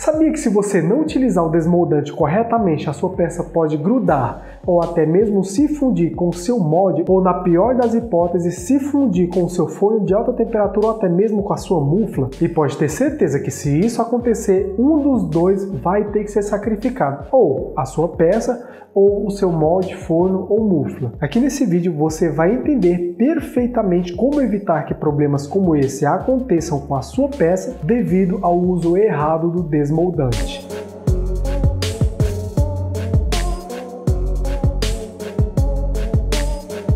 Sabia que se você não utilizar o desmoldante corretamente, a sua peça pode grudar ou até mesmo se fundir com o seu molde, ou na pior das hipóteses, se fundir com o seu forno de alta temperatura ou até mesmo com a sua mufla? E pode ter certeza que se isso acontecer, um dos dois vai ter que ser sacrificado, ou a sua peça ou o seu molde, forno ou mufla. Aqui nesse vídeo você vai entender perfeitamente como evitar que problemas como esse aconteçam com a sua peça devido ao uso errado do desmoldante.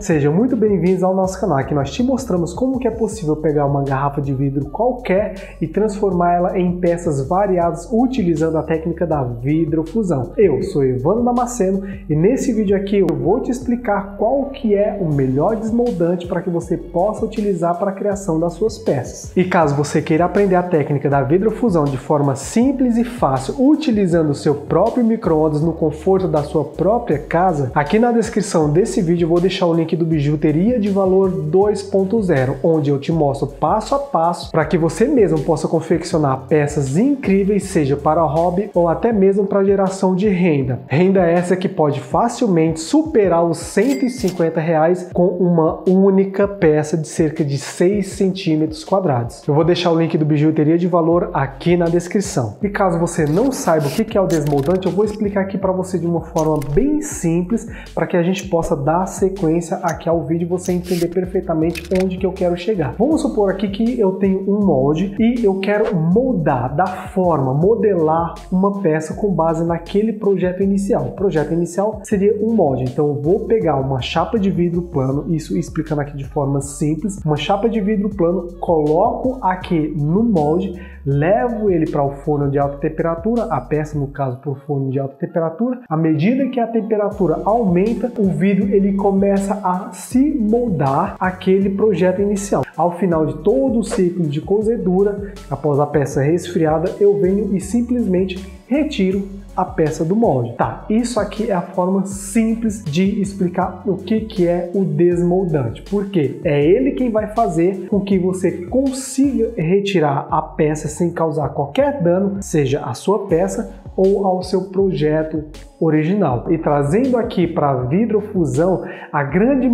Sejam muito bem-vindos ao nosso canal. Aqui nós te mostramos como que é possível pegar uma garrafa de vidro qualquer e transformá-la em peças variadas utilizando a técnica da vidrofusão. Eu sou Evandro Damasceno e nesse vídeo aqui eu vou te explicar qual que é o melhor desmoldante para que você possa utilizar para a criação das suas peças. E caso você queira aprender a técnica da vidrofusão de forma simples e fácil, utilizando o seu próprio micro-ondas no conforto da sua própria casa, aqui na descrição desse vídeo eu vou deixar o link do Bijuteria de Valor 2.0, onde eu te mostro passo a passo para que você mesmo possa confeccionar peças incríveis, seja para hobby ou até mesmo para geração de renda. Renda essa que pode facilmente superar os R$150 com uma única peça de cerca de 6 centímetros quadrados. Eu vou deixar o link do Bijuteria de Valor aqui na descrição. E caso você não saiba o que é o desmoldante, eu vou explicar aqui para você de uma forma bem simples para que a gente possa dar sequência aqui ao vídeo e você entender perfeitamente onde que eu quero chegar. Vamos supor aqui que eu tenho um molde e eu quero moldar, dar forma, modelar uma peça com base naquele projeto inicial. O projeto inicial seria um molde, então eu vou pegar uma chapa de vidro plano, isso explicando aqui de forma simples, uma chapa de vidro plano, coloco aqui no molde, levo ele para o forno de alta temperatura, a peça no caso para o forno de alta temperatura. À medida que a temperatura aumenta, o vidro ele começa a se moldar aquele projeto inicial. Ao final de todo o ciclo de cozedura, após a peça resfriada, eu venho e simplesmente retiro a peça do molde. Tá, isso aqui é a forma simples de explicar o que é o desmoldante, porque é ele quem vai fazer com que você consiga retirar a peça sem causar qualquer dano, seja a sua peça ou ao seu projeto original. E trazendo aqui para a vidrofusão, na grande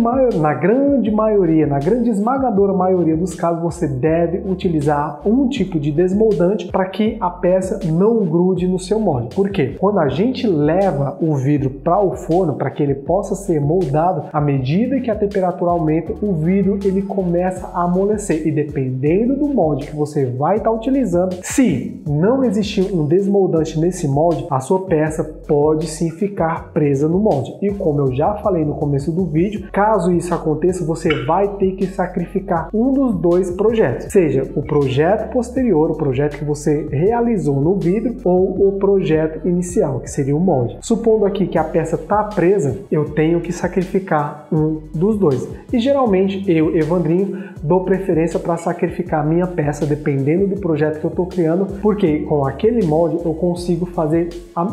esmagadora maioria dos casos, você deve utilizar um tipo de desmoldante para que a peça não grude no seu molde. Por quê? Quando a gente leva o vidro para o forno, para que ele possa ser moldado, à medida que a temperatura aumenta, o vidro ele começa a amolecer. E dependendo do molde que você vai estar utilizando, se não existir um desmoldante nesse molde, a sua peça pode sim ficar presa no molde. E como eu já falei no começo do vídeo, caso isso aconteça, você vai ter que sacrificar um dos dois projetos, seja o projeto posterior, o projeto que você realizou no vidro, ou o projeto inicial, que seria o molde. Supondo aqui que a peça está presa, eu tenho que sacrificar um dos dois. E geralmente eu, Evandrinho, dou preferência para sacrificar a minha peça, dependendo do projeto que eu estou criando, porque com aquele molde eu consigo fazer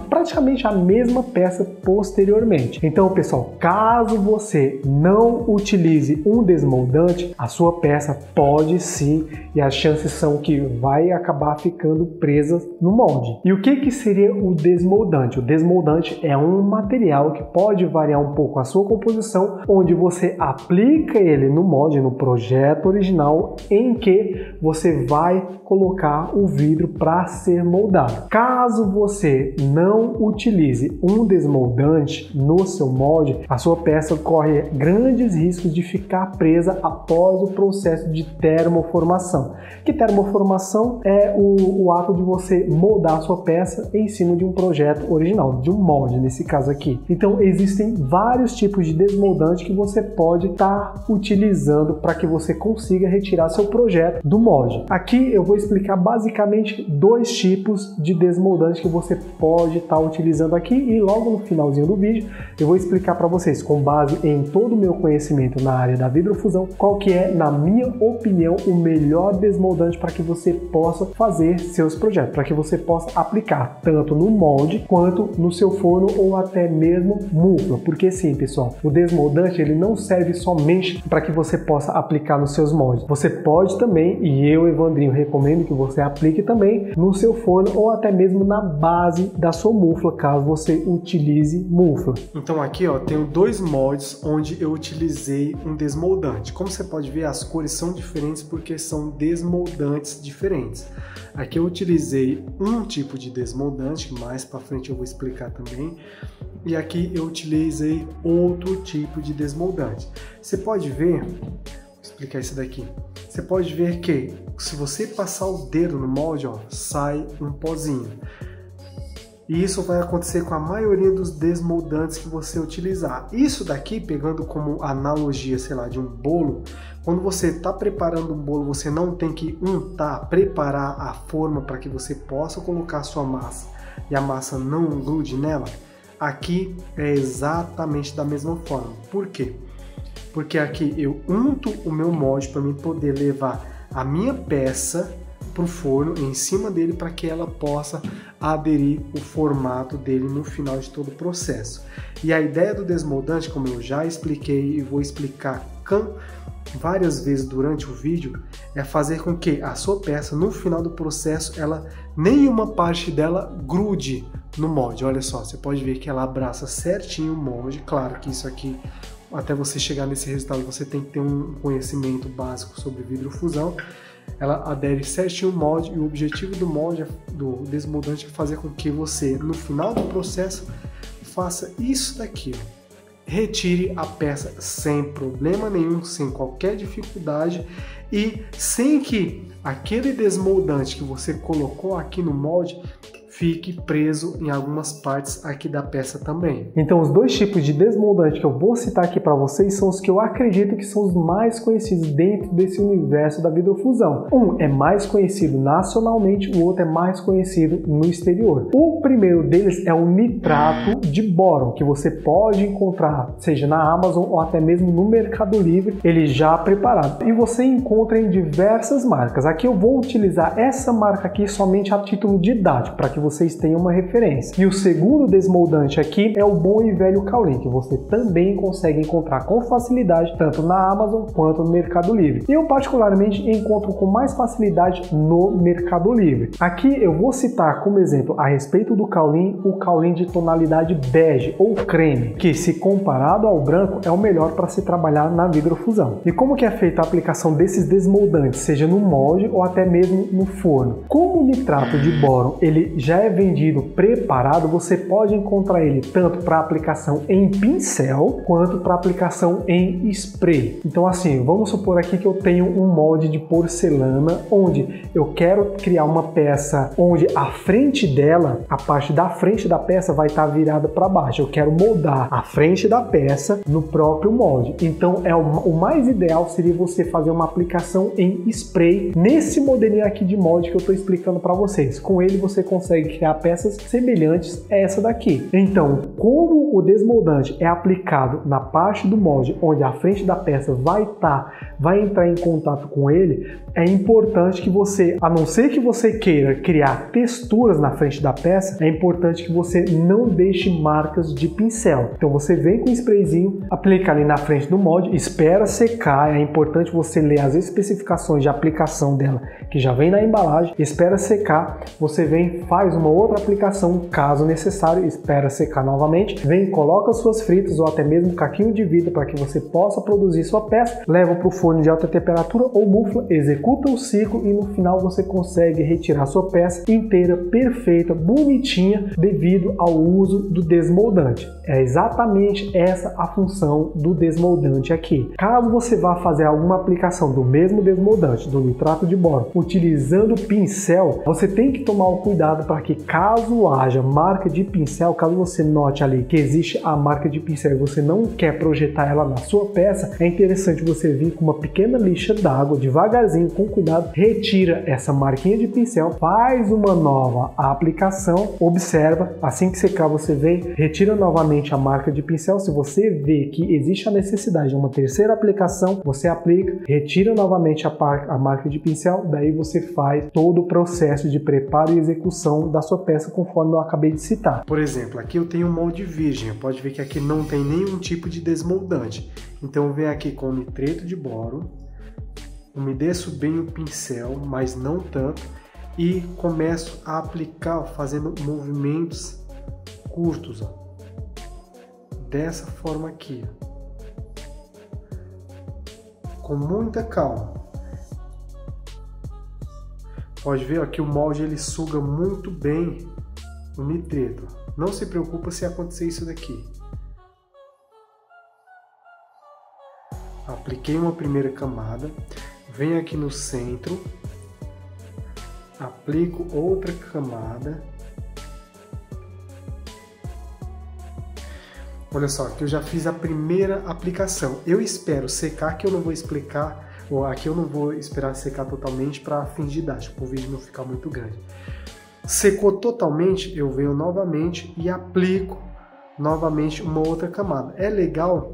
praticamente a mesma peça posteriormente. Então, pessoal, caso você não utilize um desmoldante, a sua peça pode sim, e as chances são que vai acabar ficando presa no molde. E o que seria o desmoldante? O desmoldante é um material que pode variar um pouco a sua composição, onde você aplica ele no molde, no projeto original, em que você vai colocar o vidro para ser moldado. Caso você não utilize um desmoldante no seu molde, a sua peça corre grandes riscos de ficar presa após o processo de termoformação. Que termoformação é o ato de você moldar a sua peça em cima de um projeto original, de um molde nesse caso aqui. Então existem vários tipos de desmoldante que você pode estar utilizando para que você consiga retirar seu projeto do molde. Aqui eu vou explicar basicamente dois tipos de desmoldante que você pode estar utilizando aqui e logo no finalzinho do vídeo eu vou explicar para vocês, com base em todo o meu conhecimento na área da vidrofusão, qual que é, na minha opinião, o melhor desmoldante para que você possa fazer seus projetos, para que você possa aplicar tanto no molde quanto no seu forno ou até mesmo mufla. Porque sim, pessoal, o desmoldante ele não serve somente para que você possa aplicar nos seus moldes. Você pode também, e eu, Evandrinho, recomendo que você aplique também no seu forno ou até mesmo na base da sua mufla, caso você utilize mufla. Então aqui, ó, tenho dois moldes onde eu utilizei um desmoldante. Como você pode ver, as cores são diferentes porque são desmoldantes diferentes. Aqui eu utilizei um tipo de desmoldante, que mais para frente eu vou explicar também. E aqui eu utilizei outro tipo de desmoldante. Você pode ver, vou explicar isso daqui. Você pode ver que se você passar o dedo no molde, ó, sai um pozinho. E isso vai acontecer com a maioria dos desmoldantes que você utilizar. Isso daqui, pegando como analogia, sei lá, de um bolo, quando você está preparando um bolo, você não tem que untar, preparar a forma para que você possa colocar a sua massa e a massa não grude nela. Aqui é exatamente da mesma forma. Por quê? Porque aqui eu unto o meu molde para mim poder levar a minha peça para o forno em cima dele para que ela possa aderir o formato dele no final de todo o processo. E a ideia do desmoldante, como eu já expliquei e vou explicar várias vezes durante o vídeo, é fazer com que a sua peça no final do processo, nenhuma parte dela grude no molde. Olha só, você pode ver que ela abraça certinho o molde. Claro que isso aqui, até você chegar nesse resultado, você tem que ter um conhecimento básico sobre vidrofusão. Ela adere certinho ao molde e o objetivo do molde, do desmoldante, é fazer com que você, no final do processo, faça isso daqui, ó. Retire a peça sem problema nenhum, sem qualquer dificuldade e sem que aquele desmoldante que você colocou aqui no molde fique preso em algumas partes aqui da peça também. Então os dois tipos de desmoldante que eu vou citar aqui para vocês são os que eu acredito que são os mais conhecidos dentro desse universo da vidrofusão. Um é mais conhecido nacionalmente, o outro é mais conhecido no exterior. O primeiro deles é o nitrato de bóron, que você pode encontrar, seja na Amazon ou até mesmo no Mercado Livre, ele já preparado. E você encontra em diversas marcas. Aqui eu vou utilizar essa marca aqui somente a título didático, para que vocês tenham uma referência. E o segundo desmoldante aqui é o bom e velho Kaolin, que você também consegue encontrar com facilidade tanto na Amazon quanto no Mercado Livre. Eu particularmente encontro com mais facilidade no Mercado Livre. Aqui eu vou citar como exemplo, a respeito do Kaolin, o Kaolin de tonalidade bege ou creme, que se comparado ao branco é o melhor para se trabalhar na vidrofusão. E como que é feita a aplicação desses desmoldantes, seja no molde ou até mesmo no forno? Como o nitrato de bóron ele já é vendido preparado, você pode encontrar ele tanto para aplicação em pincel quanto para aplicação em spray. Então assim, vamos supor aqui que eu tenho um molde de porcelana onde eu quero criar uma peça onde a frente dela, a parte da frente da peça vai estar virada para baixo. Eu quero moldar a frente da peça no próprio molde. Então o mais ideal seria você fazer uma aplicação em spray nesse modelinho aqui de molde que eu estou explicando para vocês. Com ele você consegue criar peças semelhantes a essa daqui. Então, como o desmoldante é aplicado na parte do molde onde a frente da peça vai entrar em contato com ele, é importante que você, a não ser que você queira criar texturas na frente da peça, é importante que você não deixe marcas de pincel. Então você vem com um sprayzinho, aplica ali na frente do molde, espera secar, é importante você ler as especificações de aplicação dela, que já vem na embalagem, espera secar, você vem, faz uma outra aplicação, caso necessário, espera secar novamente, vem, coloca suas fritas ou até mesmo caquinho de vidro para que você possa produzir sua peça, leva para o forno de alta temperatura ou mufla, executa o ciclo e no final você consegue retirar sua peça inteira, perfeita, bonitinha, devido ao uso do desmoldante. É exatamente essa a função do desmoldante aqui. Caso você vá fazer alguma aplicação do mesmo desmoldante, do nitrato de bóron, utilizando pincel, você tem que tomar o cuidado para que caso haja marca de pincel, caso você note ali que existe a marca de pincel e você não quer quer projetar ela na sua peça, é interessante você vir com uma pequena lixa d'água, devagarzinho, com cuidado, retira essa marquinha de pincel, faz uma nova aplicação, observa, assim que secar você vem, retira novamente a marca de pincel. Se você vê que existe a necessidade de uma terceira aplicação, você aplica, retira novamente a marca de pincel, daí você faz todo o processo de preparo e execução da sua peça conforme eu acabei de citar. Por exemplo, aqui eu tenho um molde virgem, pode ver que aqui não tem nenhum tipo de desmoldante. Então eu venho aqui com o nitreto de boro, umedeço bem o pincel, mas não tanto, e começo a aplicar fazendo movimentos curtos, ó, dessa forma aqui, ó, com muita calma. Pode ver ó, que o molde ele suga muito bem o nitreto. Não se preocupa se acontecer isso daqui. Apliquei uma primeira camada, venho aqui no centro, aplico outra camada. Olha só, que eu já fiz a primeira aplicação. Eu espero secar, que eu não vou explicar, ou aqui eu não vou esperar secar totalmente para fins didáticos, para o vídeo não ficar muito grande. Secou totalmente, eu venho novamente e aplico novamente uma outra camada. É legal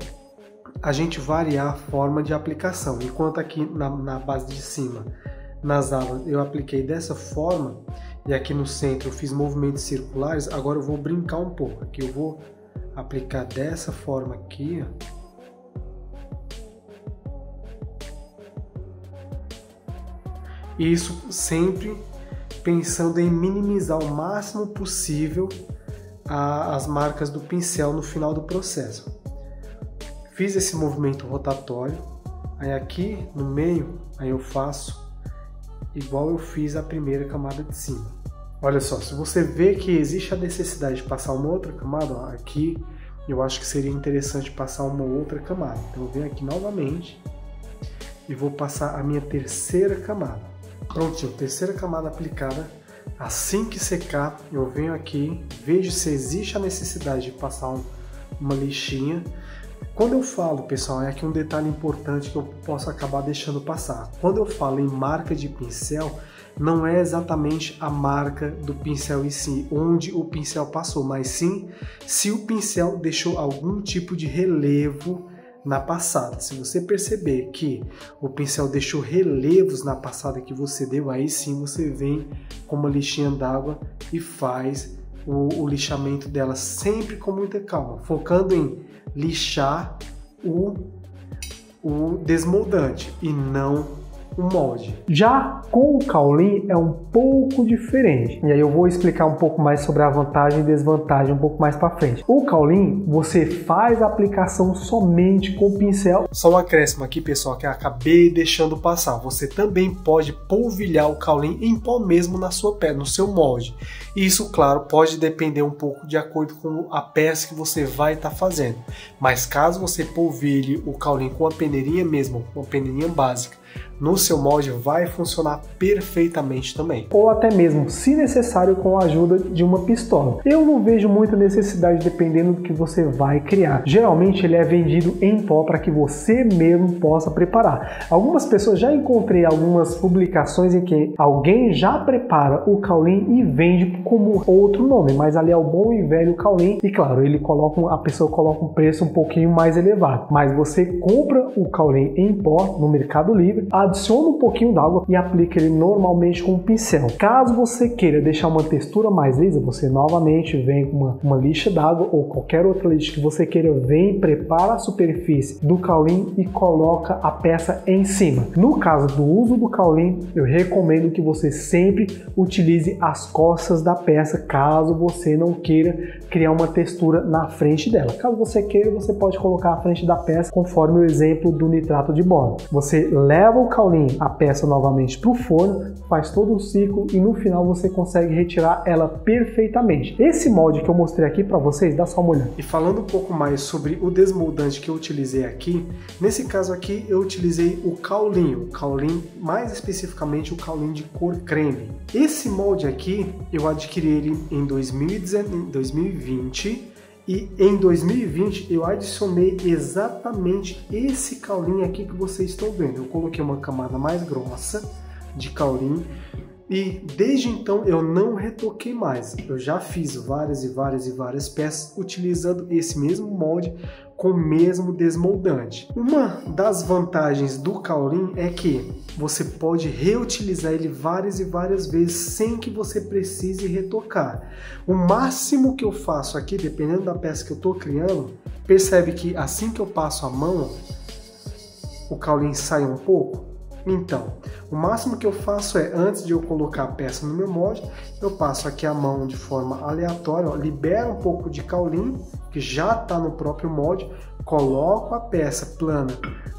a gente variar a forma de aplicação. Enquanto aqui na base de cima, nas alas, eu apliquei dessa forma, e aqui no centro eu fiz movimentos circulares, agora eu vou brincar um pouco. Aqui eu vou aplicar dessa forma aqui, ó. Isso sempre pensando em minimizar o máximo possível as marcas do pincel no final do processo. Fiz esse movimento rotatório, aí aqui no meio, aí eu faço igual eu fiz a primeira camada de cima. Olha só, se você vê que existe a necessidade de passar uma outra camada, ó, aqui eu acho que seria interessante passar uma outra camada. Então eu venho aqui novamente e vou passar a minha terceira camada. Prontinho, terceira camada aplicada. Assim que secar, eu venho aqui, vejo se existe a necessidade de passar uma lixinha. Quando eu falo, pessoal, é aqui um detalhe importante que eu posso acabar deixando passar. Quando eu falo em marca de pincel, não é exatamente a marca do pincel em si, onde o pincel passou, mas sim se o pincel deixou algum tipo de relevo na passada. Se você perceber que o pincel deixou relevos na passada que você deu, aí sim você vem com uma lixinha d'água e faz o lixamento dela sempre com muita calma, focando em lixar o desmoldante e não o molde. Já com o Kaolin é um pouco diferente. E aí eu vou explicar um pouco mais sobre a vantagem e desvantagem um pouco mais para frente. O Kaolin, você faz a aplicação somente com o pincel. Só um acréscimo aqui, pessoal, que eu acabei deixando passar. Você também pode polvilhar o Kaolin em pó mesmo na sua peça, no seu molde. Isso, claro, pode depender um pouco de acordo com a peça que você vai estar fazendo. Mas caso você polvilhe o Kaolin com a peneirinha mesmo, com a peneirinha básica, no seu molde vai funcionar perfeitamente também. Ou até mesmo, se necessário, com a ajuda de uma pistola. Eu não vejo muita necessidade dependendo do que você vai criar. Geralmente ele é vendido em pó para que você mesmo possa preparar. Algumas pessoas, já encontrei algumas publicações em que alguém já prepara o Kaolin e vende como outro nome, mas ali é o bom e velho Kaolin e claro, a pessoa coloca um preço um pouquinho mais elevado. Mas você compra o Kaolin em pó no Mercado Livre, adiciona um pouquinho d'água e aplica ele normalmente com um pincel. Caso você queira deixar uma textura mais lisa, você novamente vem com uma lixa d'água ou qualquer outra lixa que você queira, vem, prepara a superfície do Kaolin e coloca a peça em cima. No caso do uso do Kaolin, eu recomendo que você sempre utilize as costas da peça, caso você não queira criar uma textura na frente dela. Caso você queira, você pode colocar a frente da peça, conforme o exemplo do nitrato de boro. Você leva o Kaolin, a peça novamente para o forno, faz todo o ciclo e no final você consegue retirar ela perfeitamente. Esse molde que eu mostrei aqui para vocês, dá só uma olhada. E falando um pouco mais sobre o desmoldante que eu utilizei aqui, nesse caso aqui eu utilizei o Kaolin, mais especificamente o Kaolin de cor creme. Esse molde aqui eu adquiri ele em 2020 E em 2020 eu adicionei exatamente esse caulim aqui que vocês estão vendo. Eu coloquei uma camada mais grossa de caulim e desde então eu não retoquei mais. Eu já fiz várias peças utilizando esse mesmo molde com o mesmo desmoldante. Uma das vantagens do caulim é que você pode reutilizar ele várias vezes sem que você precise retocar. O máximo que eu faço aqui, dependendo da peça que eu estou criando, percebe que assim que eu passo a mão, o caulim sai um pouco? Então, o máximo que eu faço é, antes de eu colocar a peça no meu molde, eu passo aqui a mão de forma aleatória, ó, libero um pouco de caulim, que já está no próprio molde, coloco a peça plana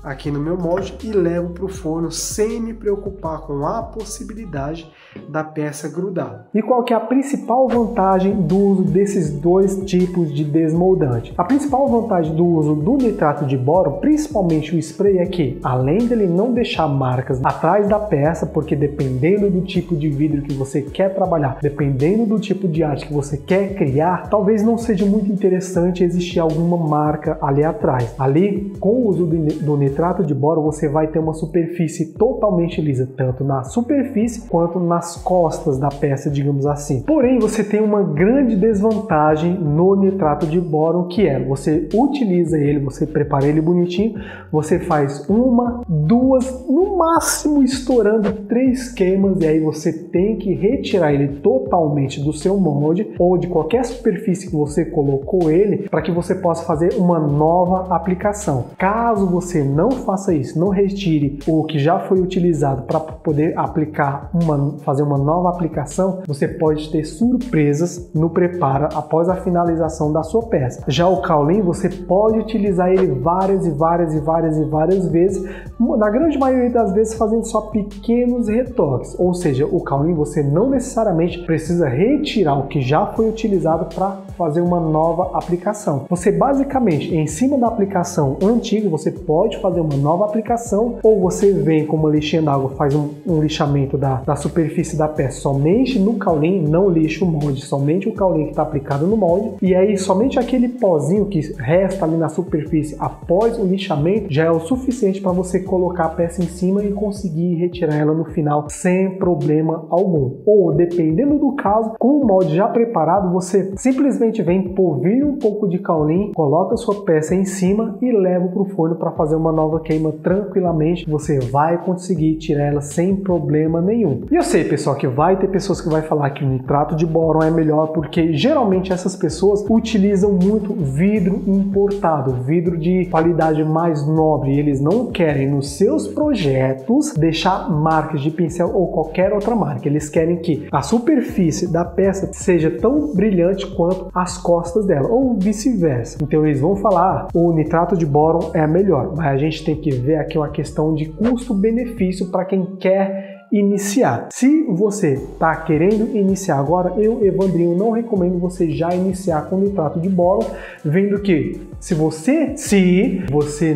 aqui no meu molde e levo para o forno sem me preocupar com a possibilidade da peça grudar. E qual que é a principal vantagem do uso desses dois tipos de desmoldante? A principal vantagem do uso do nitrato de boro, principalmente o spray, é que, além dele não deixar marcas atrás da peça, porque dependendo do tipo de vidro que você quer trabalhar, dependendo do tipo de arte que você quer criar, talvez não seja muito interessante existir alguma marca ali atrás. Ali, com o uso do nitrato de boro, você vai ter uma superfície totalmente lisa, tanto na superfície quanto nas costas da peça, digamos assim. Porém, você tem uma grande desvantagem no nitrato de boro, que é, você utiliza ele, você prepara ele bonitinho, você faz uma, duas, no máximo estourando 3 queimas, e aí você tem que retirar ele totalmente do seu molde ou de qualquer superfície que você colocou ele, para que você possa fazer uma nova aplicação. Caso você não faça isso, não retire o que já foi utilizado para poder aplicar fazer uma nova aplicação, você pode ter surpresas no preparo após a finalização da sua peça. Já o caulim, você pode utilizar ele várias vezes, na grande maioria das vezes fazendo só pequenos retoques, ou seja, o caulim você não necessariamente precisa retirar o que já foi utilizado para fazer uma nova aplicação. Você basicamente, em cima da aplicação antiga, você pode fazer uma nova aplicação, ou você vem com uma lixinha d'água, faz um lixamento da superfície da peça somente no caulim, não lixa o molde, somente o caulim que está aplicado no molde, e aí somente aquele pozinho que resta ali na superfície após o lixamento já é o suficiente para você colocar a peça em cima e conseguir retirar ela no final sem problema algum. Ou, dependendo do caso, com o molde já preparado, você simplesmente vem, polvilha um pouco de caulim, coloca a sua peça em cima e leva para o forno para fazer uma nova queima tranquilamente. Você vai conseguir tirar ela sem problema nenhum. E eu sei, pessoal, que vai ter pessoas que vai falar que o nitrato de boro é melhor, porque geralmente essas pessoas utilizam muito vidro importado, vidro de qualidade mais nobre, e eles não querem nos seus projetos deixar marcas de pincel ou qualquer outra marca. Eles querem que a superfície da peça seja tão brilhante quanto as costas dela, ou vice-versa. Então eles vão falar, o nitrato de boro é melhor, mas a gente tem que ver aqui uma questão de custo-benefício para quem quer iniciar. Se você está querendo iniciar agora, eu, Evandrinho, não recomendo você já iniciar com nitrato de boro, vendo que se você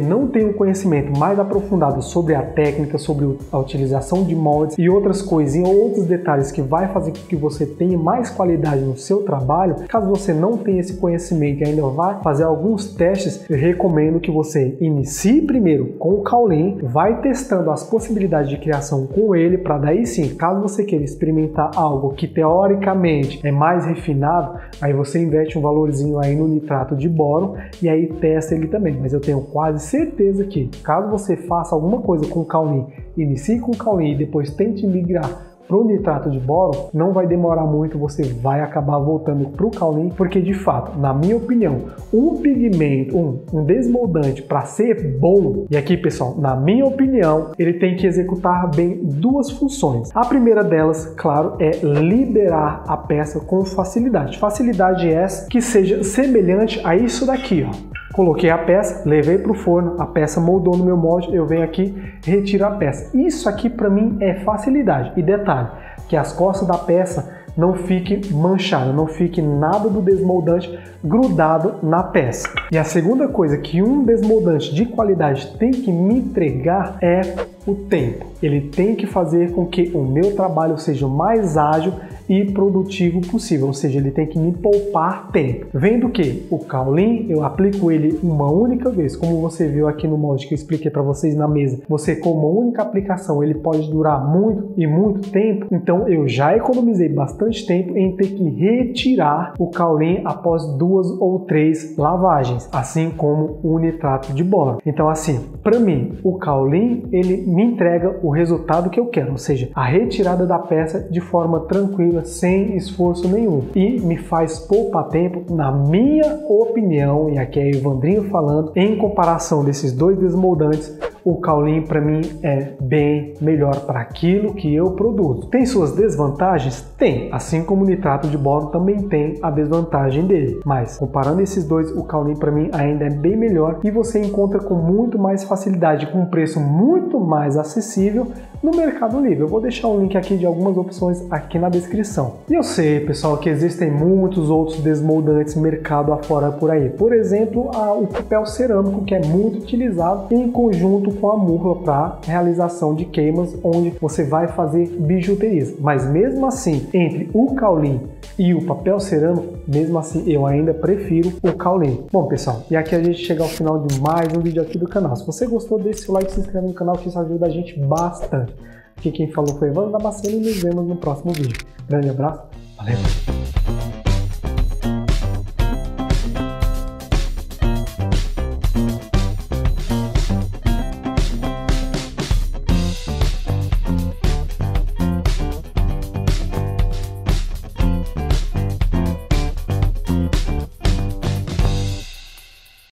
não tem um conhecimento mais aprofundado sobre a técnica, sobre a utilização de moldes e outras coisinhas ou outros detalhes que vai fazer com que você tenha mais qualidade no seu trabalho, caso você não tenha esse conhecimento e ainda vai fazer alguns testes, eu recomendo que você inicie primeiro com o caulim, vai testando as possibilidades de criação com ele, para daí sim, caso você queira experimentar algo que teoricamente é mais refinado, aí você investe um valorzinho aí no nitrato de boro e aí testa ele também. Mas eu tenho quase certeza que caso você faça alguma coisa com caulim, inicie com caulim e depois tente migrar para o nitrato de boro, não vai demorar muito, você vai acabar voltando para o caulim, porque de fato, na minha opinião, um pigmento, um desmoldante para ser bom, e aqui pessoal, na minha opinião, ele tem que executar bem duas funções. A primeira delas, claro, é liberar a peça com facilidade. Facilidade essa que seja semelhante a isso daqui, ó. Coloquei a peça, levei para o forno, a peça moldou no meu molde, eu venho aqui, retiro a peça. Isso aqui para mim é facilidade. E detalhe, que as costas da peça não fique manchada, não fique nada do desmoldante grudado na peça. E a segunda coisa que um desmoldante de qualidade tem que me entregar é o tempo. Ele tem que fazer com que o meu trabalho seja mais ágil e produtivo possível, ou seja, ele tem que me poupar tempo. Vendo que o Kaolin, eu aplico ele uma única vez, como você viu aqui no molde que eu expliquei para vocês na mesa, você com uma única aplicação, ele pode durar muito e muito tempo, então eu já economizei bastante tempo em ter que retirar o Kaolin após 2 ou 3 lavagens, assim como o nitrato de boro. Então assim, para mim, o Kaolin, ele me entrega o resultado que eu quero, ou seja, a retirada da peça de forma tranquila, sem esforço nenhum, e me faz poupar tempo, na minha opinião, e aqui é o Evandrinho falando, em comparação desses dois desmoldantes, o Kaolin para mim é bem melhor para aquilo que eu produzo. Tem suas desvantagens? Tem, assim como o nitrato de boro também tem a desvantagem dele, mas comparando esses dois, o Kaolin para mim ainda é bem melhor e você encontra com muito mais facilidade, com um preço muito mais acessível no Mercado Livre. Eu vou deixar um link aqui de algumas opções aqui na descrição. E eu sei, pessoal, que existem muitos outros desmoldantes mercado afora por aí. Por exemplo, o papel cerâmico, que é muito utilizado em conjunto com a murla para realização de queimas, onde você vai fazer bijuterias. Mas mesmo assim, entre o Kaolin e o papel cerâmico, mesmo assim, eu ainda prefiro o Kaolin. Bom, pessoal, e aqui a gente chega ao final de mais um vídeo aqui do canal. Se você gostou, deixe seu like, se inscreve no canal, que isso ajuda a gente bastante. Aqui quem falou foi Evandro Damasceno e nos vemos no próximo vídeo. Grande abraço, valeu!